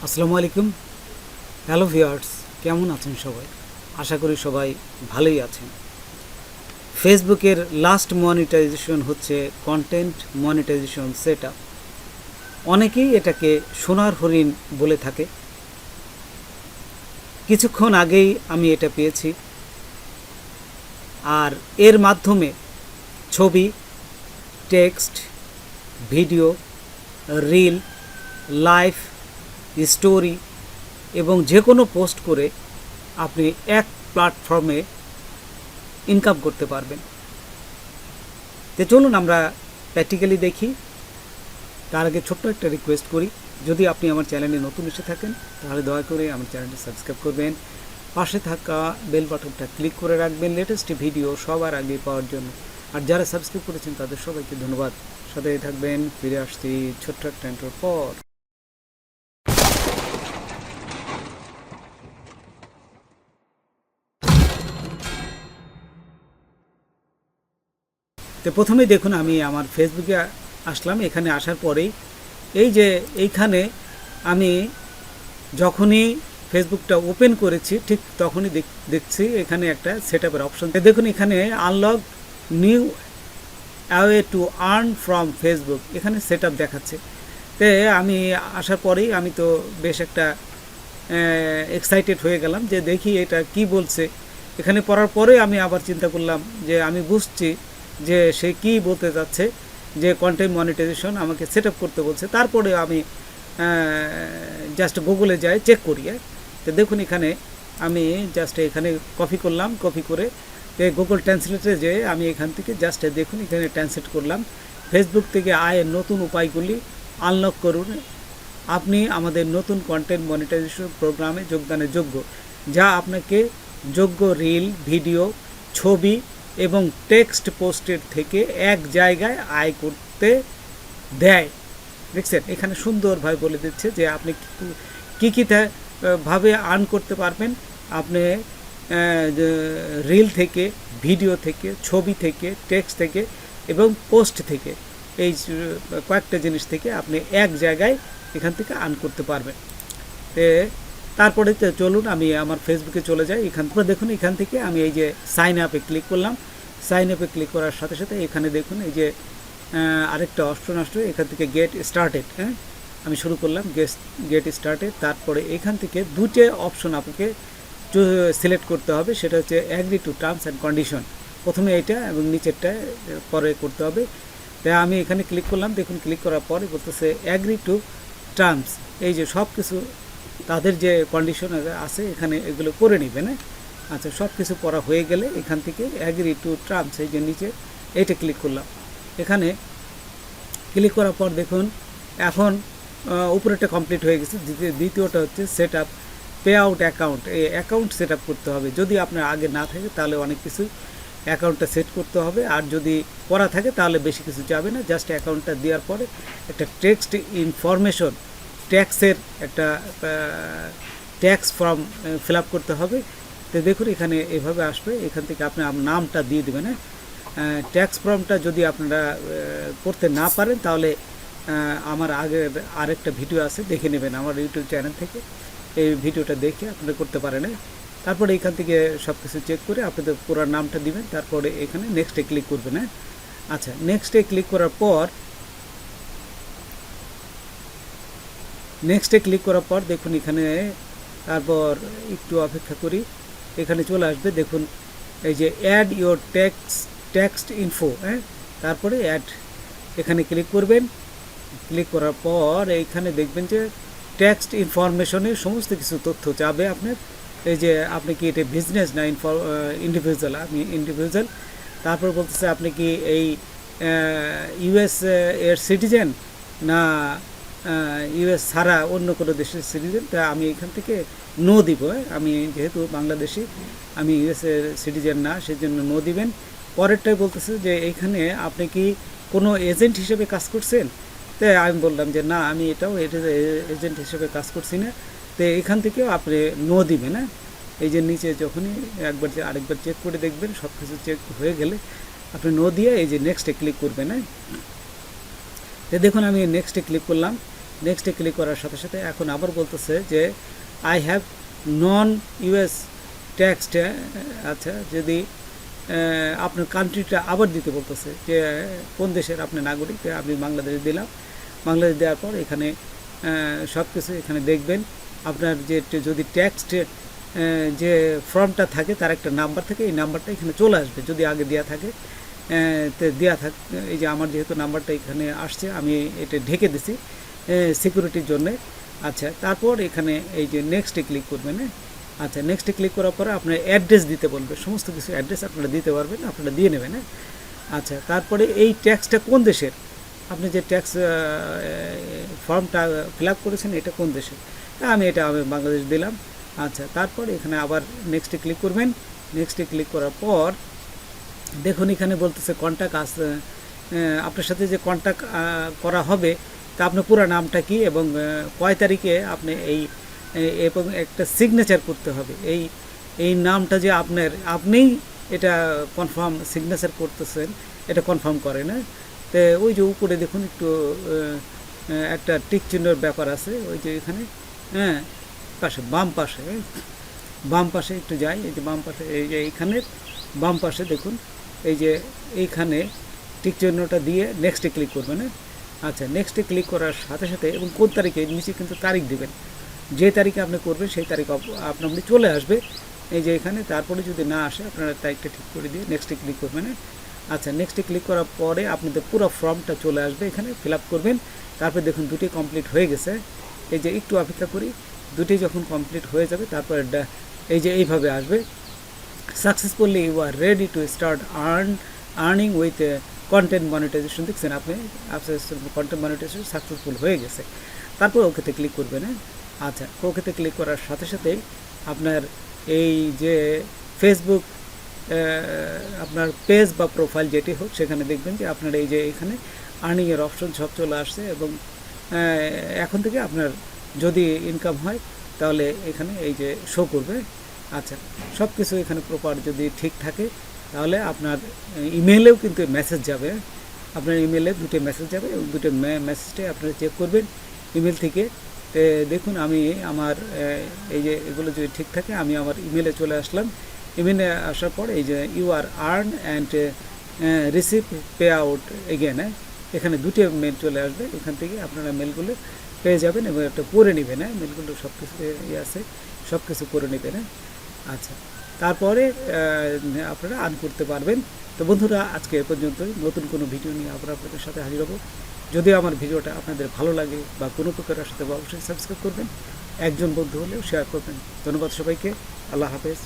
আসসালামু আলাইকুম। Hello viewers, কেমন আছেন সবাই? আশা করি সবাই ভালোই আছেন। ফেসবুকের লাস্ট মনিটাইজেশন হচ্ছে কন্টেন্ট মনিটাইজেশন সেটআপ। অনেকেই এটাকে সোনার হরিণ বলে থাকে। কিছুক্ষণ আগেই আমি এটা পেয়েছি, আর এর মাধ্যমে ছবি, text, video, reel, live, story এবং যে কোনো পোস্ট করে আপনি এক প্ল্যাটফর্মে ইনকাম করতে পারবেন। তো চলুন আমরা প্র্যাকটিক্যালি দেখি। তার আগে ছোট্ট একটা রিকোয়েস্ট করি, যদি আপনি আমার চ্যানেলে নতুন এসে থাকেন তাহলে দয়া করে আমার চ্যানেলটি সাবস্ক্রাইব করবেন, পাশে থাকা বেল বাটনটা ক্লিক করে রাখবেন লেটেস্ট ভিডিও সবার আগে পাওয়ার জন্য। আর যারা সাবস্ক্রাইব করেছেন তাদের সবাইকে ধন্যবাদ। সাথে থাকবেন। ফিরে আসছি ছোট্ট একটা ইন্ট্রোর পর। তো প্রথমেই দেখুন, আমি আমার ফেসবুকে আসলাম। এখানে আসার পরেই এই যে এইখানে আমি যখনই ফেসবুকটা ওপেন করেছি ঠিক তখনই দেখছি এখানে একটা সেটআপের অপশন। দেখুন এখানে unlock new away to earn from Facebook, এখানে সেটআপ দেখাচ্ছে। তে আমি আসার পরেই আমি তো বেশ একটা এক্সাইটেড হয়ে গেলাম যে দেখি এটা কি বলছে। এখানে পড়ার পরে আমি আবার চিন্তা করলাম যে আমি বুঝছি যে সে কি বলতে চাচ্ছে, যে কন্টেন্ট মনিটাইজেশন আমাকে সেট আপ করতে বলছে। তারপরে আমি জাস্ট গুগলে যাই, চেক করি। তো দেখুন এখানে আমি জাস্ট এখানে কপি করলাম, কপি করে গুগল ট্রান্সলেটে যে আমি এখান থেকে জাস্ট দেখুন এখানে ট্রান্সলেট করলাম। ফেসবুক থেকে আয়ের নতুন উপায়গুলি আনলক করুন, আপনি আমাদের নতুন কন্টেন্ট মনিটাইজেশন প্রোগ্রামে যোগদানের যোগ্য, যা আপনাকে যোগ্য রিল, ভিডিও, ছবি এবং টেক্সট পোস্টের থেকে এক জায়গায় আয় করতে দেয়। দেখছেন এখানে সুন্দরভাবে বলে দিচ্ছে যে আপনি কী কী ভাবে আর্ন করতে পারবেন। আপনি রিল থেকে, ভিডিও থেকে, ছবি থেকে, টেক্সট থেকে এবং পোস্ট থেকে, এই কয়েকটা জিনিস থেকে আপনি এক জায়গায় এখান থেকে আর্ন করতে পারবেন। তারপরে চলুন আমি আমার ফেসবুকে চলে যাই। এখান থেকে দেখুন এখান থেকে আমি এই যে সাইন আপে ক্লিক করলাম। সাইন আপে ক্লিক করার সাথে সাথে এখানে দেখুন এই যে আরেকটা অপশন আসবে, এখান থেকে গেট স্টার্টেড। আমি শুরু করলাম গেট স্টার্টেড। তারপরে এখান থেকে দুটো অপশন আপনাকে সিলেক্ট করতে হবে, সেটা হচ্ছে agree to terms and condition. প্রথমে এটা এবং নিচেরটা পরে করতে হবে। তাই আমি এখানে ক্লিক করলাম। দেখুন ক্লিক করার পরে বলতেছে অ্যাগ্রি টু টার্মস, এই যে সব কিছু তাদের যে কন্ডিশন আছে এখানে এগুলো করে নেবেন। আচ্ছা, সব কিছু পড়া হয়ে গেলে এখান থেকে অ্যাগ্রি টু টার্মস, এই যে নিচে এইটা ক্লিক করলাম। এখানে ক্লিক করার পর দেখুন এখন উপরেরটা কমপ্লিট হয়ে গেছে। দ্বিতীয়টা হচ্ছে set up pay out account. এই অ্যাকাউন্ট সেট আপ করতে হবে, যদি আপনার আগে না থাকে তাহলে অনেক কিছু অ্যাকাউন্টটা সেট করতে হবে, আর যদি করা থাকে তাহলে বেশি কিছু যাবে না। জাস্ট অ্যাকাউন্টটা দেওয়ার পরে একটা টেক্সট ইনফরমেশন, ট্যাক্সের একটা ট্যাক্স ফর্ম ফিল আপ করতে হবে। তো দেখুন এখানে এভাবে আসবে, এখান থেকে আপনি নামটা দিয়ে দেবেন। ট্যাক্স ফর্মটা যদি আপনারা করতে না পারেন তাহলে আমার আগের আরেকটা ভিডিও আছে, দেখে নেবেন আমার ইউটিউব চ্যানেল থেকে, এই ভিডিওটা দেখে আপনারা করতে পারেন। তারপরে এখান থেকে সব কিছু চেক করে আপনাদের পুরো নামটা দিবেন, তারপরে এখানে নেক্সটে ক্লিক করবেন। আচ্ছা, নেক্সটে ক্লিক করার পর দেখুন এখানে, তারপর একটু অপেক্ষা করি, এখানে চলে আসবে। দেখুন এই যে অ্যাড ইউর টেক্সট ইনফো, তারপরে অ্যাড, এখানে ক্লিক করবেন। ক্লিক করার পর এইখানে দেখবেন যে টেক্সট ইনফরমেশনের সমস্ত কিছু তথ্য চাবে আপনার। এই যে আপনি কি এটা বিজনেস না ইন্ডিভিজুয়াল, আমি ইন্ডিভিজুয়াল। তারপর বলতেছে আপনি কি এই ইউএস এর সিটিজেন না ইউএস ছাড়া অন্য কোনো দেশের সিটিজেন। তা আমি এখান থেকে নো দিব। আমি যেহেতু বাংলাদেশি, আমি ইউএসের সিটিজেন না, সেজন্য নো দিবেন। পরেরটাই বলতেছে যে এইখানে আপনি কি কোনো এজেন্ট হিসেবে কাজ করছেন। তো আমি বললাম যে না, আমি এটাও এজেন্ট হিসেবে কাজ করছি না। তো এখান থেকেও আপনি নো দিবেন। এই যে নিচে যখনই আরেকবার চেক করে দেখবেন, সব কিছু চেক হয়ে গেলে আপনি নো দিয়ে এই যে নেক্সটে ক্লিক করবেন। তো দেখুন আমি নেক্সটে ক্লিক করলাম। নেক্সটে ক্লিক করার সাথে সাথে এখন আবার বলতেছে যে I have known US tax. আচ্ছা, যদি আপনার কান্ট্রিটা আবার দিতে বলতেছে যে কোন দেশের আপনি নাগরিক, আমি বাংলাদেশ দিলাম। বাংলাদেশ দেওয়ার পর এখানে সব কিছু এখানে দেখবেন। আপনার যে যদি ট্যাক্স যে ফর্মটা থাকে তার একটা নাম্বার থাকে, এই নাম্বারটা এখানে চলে আসবে যদি আগে দেওয়া থাকে। দেওয়া থাক, এই যে আমার যেহেতু নাম্বারটা এখানে আসছে আমি এটা ঢেকে দিছি সিকিউরিটির জন্যে। আচ্ছা, তারপর এখানে এই যে নেক্সটে ক্লিক করবেন। আচ্ছা, নেক্সটে ক্লিক করার পরে আপনার অ্যাড্রেস দিতে বলবে, সমস্ত কিছু অ্যাড্রেস আপনারা দিতে পারবেন, আপনারা দিয়ে নেবেন। আচ্ছা, তারপরে এই ট্যাক্সটা কোন দেশের, আপনি যে ট্যাক্স ফর্মটা ফিল আপ করেছেন এটা কোন দেশের, আমি বাংলাদেশ দিলাম। আচ্ছা, তারপর এখানে আবার নেক্সটে ক্লিক করবেন। নেক্সটে ক্লিক করার পর দেখুন এখানে বলতেছে কন্ট্যাক্ট আপনার সাথে যে কন্ট্যাক্ট করা হবে তা আপনার পুরো নামটা কি এবং কয় তারিখে আপনি এবং একটা সিগনেচার করতে হবে। এই নামটা যে আপনিই এটা কনফার্ম সিগনেচার করতেছেন, এটা কনফার্ম করে না। তো ওই যে উপরে দেখুন একটু একটা টিক চিহ্নের ব্যাপার আছে, ওই যে এখানে পাশে বাম পাশে একটু যাই। এই যে বাম পাশে, এই যে এইখানে বাম পাশে দেখুন এই যে এইখানে টিক চিহ্নটা দিয়ে নেক্সটে ক্লিক করবেন। আচ্ছা, নেক্সটে ক্লিক করার সাথে সাথে এবং কোন তারিখে, নিচে কিন্তু তারিখ দেবেন, যে তারিখে আপনি করবেন সেই তারিখ আপনার চলে আসবে এই যে এখানে। তারপরে যদি না আসে আপনারা তারিখটা ঠিক করে দিয়ে নেক্সটে ক্লিক করবেন। আচ্ছা, নেক্সটে ক্লিক করার পরে আপনাদের পুরো ফর্মটা চলে আসবে, এখানে ফিল আপ করবেন। তারপরে দেখুন দুটি কমপ্লিট হয়ে গেছে। এই যে একটু অপেক্ষা করি, দুটি যখন কমপ্লিট হয়ে যাবে তারপরে এই যে এইভাবে আসবে, successfully you are ready to start earning with content monetisation. দেখছেন আপনি কন্টেন্ট মনিটাইজেশন সাকসেসফুল হয়ে গেছে। তারপর ওকেতে ক্লিক করবেন। আচ্ছা, ওকেতে ক্লিক করার সাথে সাথেই আপনার এই যে ফেসবুক আপনার পেজ বা প্রোফাইল যেটি হোক সেখানে দেখবেন যে আপনার এই যে এখানে আর্নিংয়ের অপশন সব চলে আসছে এবং এখন থেকে আপনার যদি ইনকাম হয় তাহলে এখানে এই যে শো করবে। আচ্ছা, সব কিছু এখানে প্রপার যদি ঠিক থাকে তাহলে আপনার ইমেলেও কিন্তু মেসেজ যাবে, আপনার ইমেলে দুটো মেসেজ যাবে এবং দুটো মেসেজটাই আপনারা চেক করবেন ইমেল থেকে। দেখুন আমি আমার এই যে এগুলো যদি ঠিক থাকে আমি আমার ইমেলে চলে আসলাম। ইমেলে আসার পর এই যে you are earn and receive pay out again, এখানে দুটো মেল চলে আসবে, এখান থেকে আপনারা মেলগুলো পেয়ে যাবেন এবং একটা পড়ে নেবেন। মেলগুলো সব কিছু আছে, সব কিছু করে নেবেন। আচ্ছা, তারপরে আপনারা আর্ন করতে পারবেন। তো বন্ধুরা, আজকে এ পর্যন্তই। নতুন কোনো ভিডিও নিয়ে আবার আপনাদের সাথে হাজির হব। যদি আমার ভিডিওটা আপনাদের ভালো লাগে বা কোনো প্রকারের সাথে অবশ্যই সাবস্ক্রাইব করবেন, একজন বন্ধু হলেও শেয়ার করবেন। ধন্যবাদ সবাইকে, আল্লাহ হাফেজ।